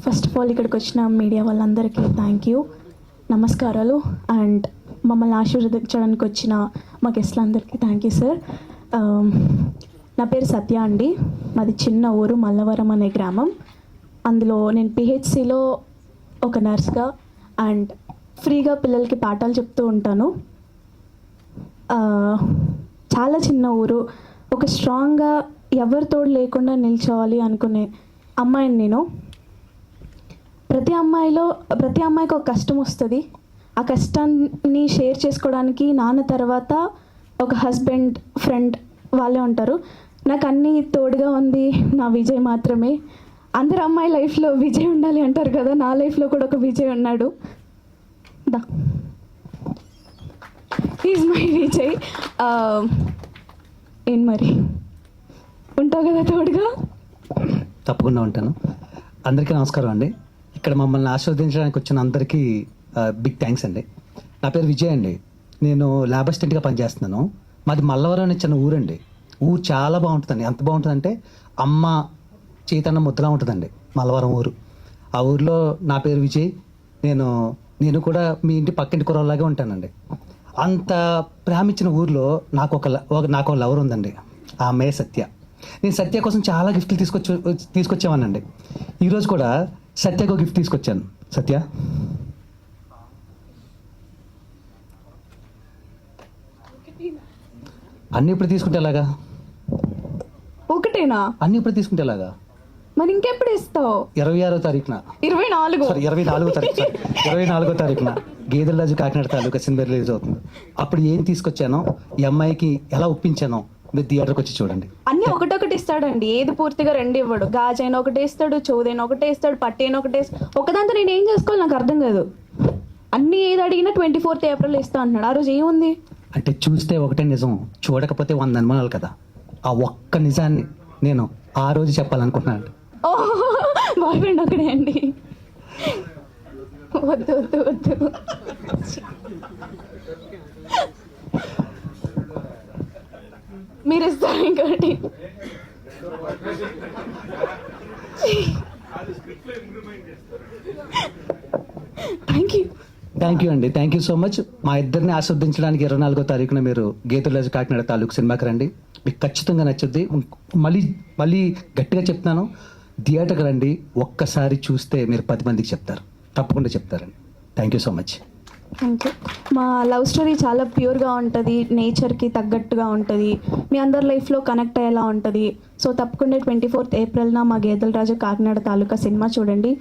First of all ఇక్కడికి వచ్చిన media వాళ్ళందరికీ థ్యాంక్ యూ, నమస్కారాలు. అండ్ మమ్మల్ని ఆశీర్వదించడానికి వచ్చిన మా గెస్ట్లందరికీ థ్యాంక్ యూ సార్. నా పేరు సత్య అండి, మాది చిన్న ఊరు మల్లవరం అనే గ్రామం. అందులో నేను పిహెచ్సిలో ఒక నర్స్గా అండ్ ఫ్రీగా పిల్లలకి పాఠాలు చెప్తూ ఉంటాను. చాలా చిన్న ఊరు, ఒక స్ట్రాంగ్గా ఎవరితో లేకుండా నిల్చోవాలి అనుకునే అమ్మాయిని నేను. ప్రతి అమ్మాయికి ఒక కష్టం వస్తుంది. ఆ కష్టాన్ని షేర్ చేసుకోవడానికి నాన్న తర్వాత ఒక హస్బెండ్, ఫ్రెండ్ వాళ్ళే ఉంటారు. నాకు అన్నీ తోడుగా ఉంది నా విజయ్ మాత్రమే. అందరు అమ్మాయి లైఫ్లో విజయ్ ఉండాలి అంటారు కదా, నా లైఫ్లో కూడా ఒక విజయ్ ఉన్నాడు. Is my Vijay. ఏం మరి ఉంటావు కదా తోడుగా? తప్పకుండా ఉంటాను. అందరికీ నమస్కారం అండి. ఇక్కడ మమ్మల్ని ఆశీర్వదించడానికి వచ్చిన అందరికీ బిగ్ థ్యాంక్స్ అండి. నా పేరు విజయ్ అండి. నేను ల్యాబ్ అసిస్టెంట్గా పనిచేస్తున్నాను. మాది మల్లవరం అనే చిన్న ఊరండి. ఊరు చాలా బాగుంటుందండి. ఎంత బాగుంటుందంటే అమ్మ చైతన్య ముద్దలా ఉంటుందండి మల్లవరం ఊరు. ఆ ఊరిలో నా పేరు విజయ్. నేను కూడా మీ ఇంటి పక్కింటి కుర్రలాగే ఉంటానండి. అంత ప్రేమించిన ఊరిలో నాకు ఒక లవర్ ఉందండి. ఆ అమ్మాయి సత్య. నేను సత్య కోసం చాలా గిఫ్ట్లు తీసుకొచ్చేవానండి. ఈరోజు కూడా సత్యకు గిఫ్ట్ తీసుకొచ్చాను. సత్య, అన్నీ ఇప్పుడు తీసుకుంటే ఎలాగా? ఒకటేనా? అన్నీ ఇప్పుడు తీసుకుంటే ఎలాగా? మరి ఇంకెప్పుడు ఇస్తావు? 26వ తారీఖున 24వ తారీఖున గేదెల రాజు కాకినాడ తాలూకా సినిమా రిలీజ్ అవుతుంది. అప్పుడు ఏం తీసుకొచ్చానో, ఈ అమ్మాయికి ఎలా ఒప్పించానో మీరు థియేటర్కి వచ్చి చూడండి. అన్నీ ఒకటొకటి ఇస్తాడండి, ఏది పూర్తిగా రెండు ఇవ్వడు. గాజైన ఒకటే ఇస్తాడు, చౌదైన ఒకటే ఇస్తాడు, పట్టైన ఒకటే ఇస్తాడు. ఒకదాంతో నేను ఏం చేసుకోవాలి నాకు అర్థం కాదు. అన్నీ ఏది అడిగినా 24th ఏప్రిల్ ఇస్తా అంటున్నాడు. ఆ రోజు ఏముంది అంటే చూస్తే ఒకటే నిజం, చూడకపోతే 100 అనుమానాలు కదా. ఆ ఒక్క నిజాన్ని నేను ఆ రోజు చెప్పాలనుకుంటున్నాను. బాయ్ ఫ్రెండ్ ఒకడే అండి. వద్దు వద్దు వద్దు. మీరు ఇస్తారు ఇంకోటి. థ్యాంక్ యూ అండి. Thank you so much. మా ఇద్దరిని ఆస్వాదించడానికి 24వ తారీఖున మీరు గేదెల రాజు కాకినాడ తాలూకు సినిమాకి రండి. మీకు ఖచ్చితంగా నచ్చుద్ది. మళ్ళీ గట్టిగా చెప్తున్నాను, థియేటర్కి రండి. ఒక్కసారి చూస్తే మీరు 10 మందికి చెప్తారు, తప్పకుండా చెప్తారండి. Thank you so much. Thank you. మా లవ్ స్టోరీ చాలా ప్యూర్గా ఉంటుంది, నేచర్కి తగ్గట్టుగా ఉంటుంది, మీ అందరి లైఫ్లో కనెక్ట్ అయ్యేలా ఉంటుంది. సో తప్పకుండా 24th ఏప్రిల్న మా గేదెల రాజు కాకినాడ తాలూకా సినిమా చూడండి.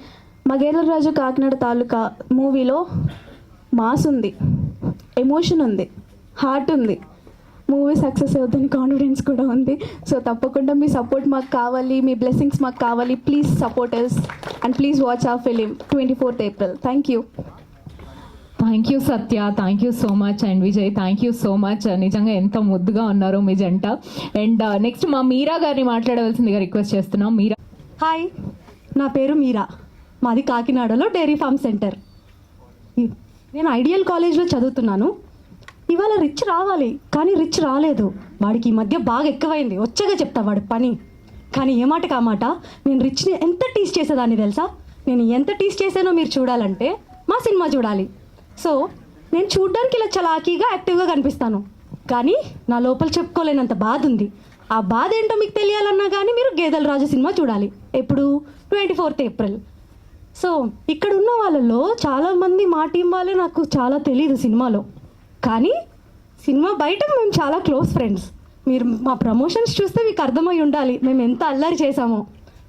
మా గేదెల రాజు కాకినాడ తాలూకా మూవీలో మాస్ ఉంది, ఎమోషన్ ఉంది, హార్ట్ ఉంది. మూవీ సక్సెస్ అవుతుంది, కాన్ఫిడెన్స్ కూడా ఉంది. సో తప్పకుండా మీ సపోర్ట్ మాకు కావాలి, మీ బ్లెస్సింగ్స్ మాకు కావాలి. Please support us and please watch hour film 24th April. Thank you. Thank you Satya, thank you so much. And Vijay, thank you so much. నిజంగా ఎంత ముద్దుగా ఉన్నారో మీ జంట. అండ్ నెక్స్ట్ మా మీరా గారిని మాట్లాడవలసిందిగా రిక్వెస్ట్ చేస్తున్నాం. మీరా. హాయ్, నా పేరు మీరా. మాది కాకినాడలో డైరీ ఫార్మ్ సెంటర్. నేను ఐడియల్ కాలేజ్లో చదువుతున్నాను. ఇవాళ రిచ్ రావాలి, కానీ రిచ్ రాలేదు. వాడికి ఈ మధ్య బాగా ఎక్కువైంది. వచ్చాక చెప్తా వాడి పని. కానీ ఏ మాట కామాట నేను రిచ్ని ఎంత టీస్ చేసేదాన్ని తెలుసా? నేను ఎంత టీస్ చేసానో మీరు చూడాలంటే మా సినిమా చూడాలి. సో నేను చూడ్డానికి ఇలా చలాకీగా యాక్టివ్గా కనిపిస్తాను, కానీ నా లోపల చెప్పుకోలేనంత బాధ ఉంది. ఆ బాధ ఏంటో మీకు తెలియాలన్నా కానీ మీరు గేదెల రాజు సినిమా చూడాలి. ఎప్పుడు? 24th April. సో ఇక్కడ ఉన్న వాళ్ళలో చాలామంది మా టీం వాళ్ళే, నాకు చాలా తెలియదు సినిమాలో. కానీ సినిమా బయట మేము చాలా క్లోజ్ ఫ్రెండ్స్. మీరు మా ప్రమోషన్స్ చూస్తే మీకు అర్థమై ఉండాలి మేము ఎంత అల్లరి చేశామో.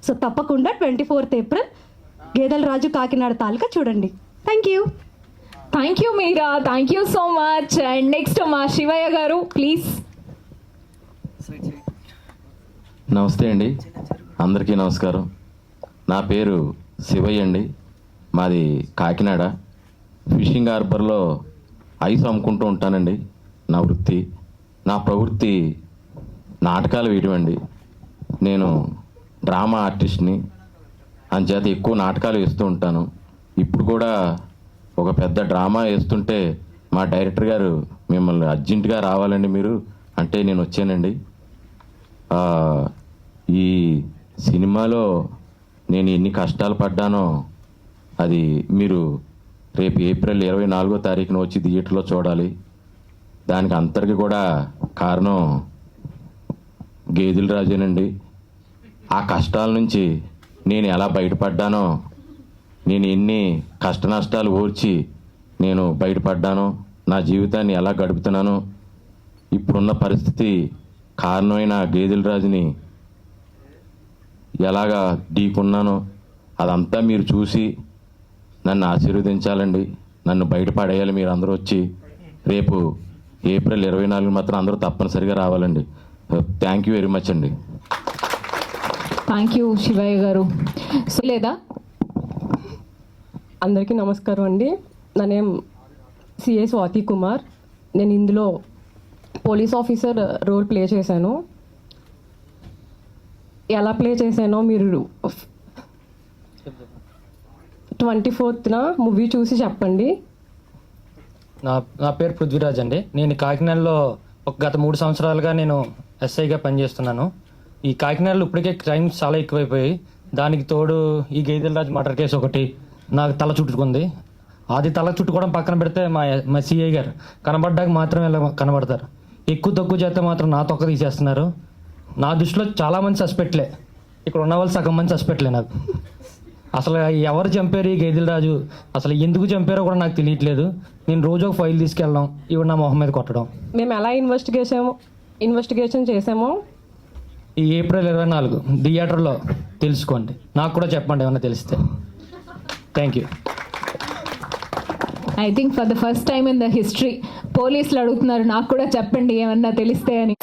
సో తప్పకుండా 24th ఏప్రిల్ గేదెల రాజు కాకినాడ తాలూకా చూడండి. Thank you. Thank you Meera, thank you so much. And next మా శివయ్య గారు ప్లీజ్. నమస్తే అండి, అందరికీ నమస్కారం. నా పేరు శివయ్య అండి. మాది కాకినాడ. ఫిషింగ్ హార్బర్లో ఐస్ అమ్ముకుంటూ ఉంటానండి. నా వృత్తి, నా ప్రవృత్తి నాటకాలు వేయడం అండి. నేను డ్రామా ఆర్టిస్ట్ని, అంచేత ఎక్కువ నాటకాలు వేస్తూ ఉంటాను. ఇప్పుడు కూడా ఒక పెద్ద డ్రామా వేస్తుంటే మా డైరెక్టర్ గారు మిమ్మల్ని అర్జెంటుగా రావాలండి మీరు అంటే నేను వచ్చానండి. ఈ సినిమాలో నేను ఎన్ని కష్టాలు పడ్డానో అది మీరు రేపు ఏప్రిల్ 24వ తారీఖున వచ్చి థియేటర్లో చూడాలి. దానికి అంతటికి కూడా కారణం గేదెల రాజేనండి. ఆ కష్టాల నుంచి నేను ఎలా బయటపడ్డానో, నేను ఎన్ని కష్ట నష్టాలు ఓర్చి నేను బయటపడ్డానో, నా జీవితాన్ని ఎలా గడుపుతున్నానో, ఇప్పుడున్న పరిస్థితి కారణమైన గేదెల రాజుని ఎలాగా ఢీకున్నానో అదంతా మీరు చూసి నన్ను ఆశీర్వదించాలండి. నన్ను బయటపడేయాలి మీరు అందరూ వచ్చి. రేపు ఏప్రిల్ 24 మాత్రం అందరూ తప్పనిసరిగా రావాలండి. థ్యాంక్ యూ వెరీ మచ్ అండి. థ్యాంక్ యూ శివయ్య గారు. సో లేదా అందరికీ నమస్కారం అండి. నా నేమ్ సిఏ స్వాతి కుమార్. నేను ఇందులో పోలీస్ ఆఫీసర్ రోల్ ప్లే చేశాను. ఎలా ప్లే చేశానో మీరు 24న మూవీ చూసి చెప్పండి. నా పేరు పృథ్వీరాజ్ అండి. నేను కాకినాడలో గత 3 సంవత్సరాలుగా నేను ఎస్ఐగా పనిచేస్తున్నాను. ఈ కాకినాడలో ఇప్పటికే క్రైమ్స్ చాలా ఎక్కువైపోయాయి. దానికి తోడు ఈ గేదెల రాజు మర్డర్ కేసు ఒకటి నాకు తల చుట్టుకుంది. అది తల చుట్టుకోవడం పక్కన పెడితే మా సిఐ గారు కనబడ్డాక మాత్రమే ఇలా కనబడతారు. ఎక్కువ తక్కువ చేస్తే మాత్రం నా తొక్క తీసేస్తున్నారు. నా దృష్టిలో చాలామంది సస్పెక్ట్లే, ఇక్కడ ఉన్న వాళ్ళు సగం మంది సస్పెక్ట్లే. నాకు అసలు ఎవరు చంపారు ఈ గేదెల రాజు, అసలు ఎందుకు చంపారో కూడా నాకు తెలియట్లేదు. నేను రోజు ఒక ఫైల్ తీసుకెళ్ళడం, ఇవి నా మొహం మీద కొట్టడం. మేము ఎలా ఇన్వెస్టిగేషన్ చేసామో ఈ ఏప్రిల్ 24 థియేటర్లో తెలుసుకోండి. నాకు కూడా చెప్పండి ఏమన్నా తెలిస్తే. Thank you. I think for the first time in the history పోలీసులు అడుగుతున్నారు నాకు కూడా చెప్పండి ఏమన్నా తెలిస్తే అని.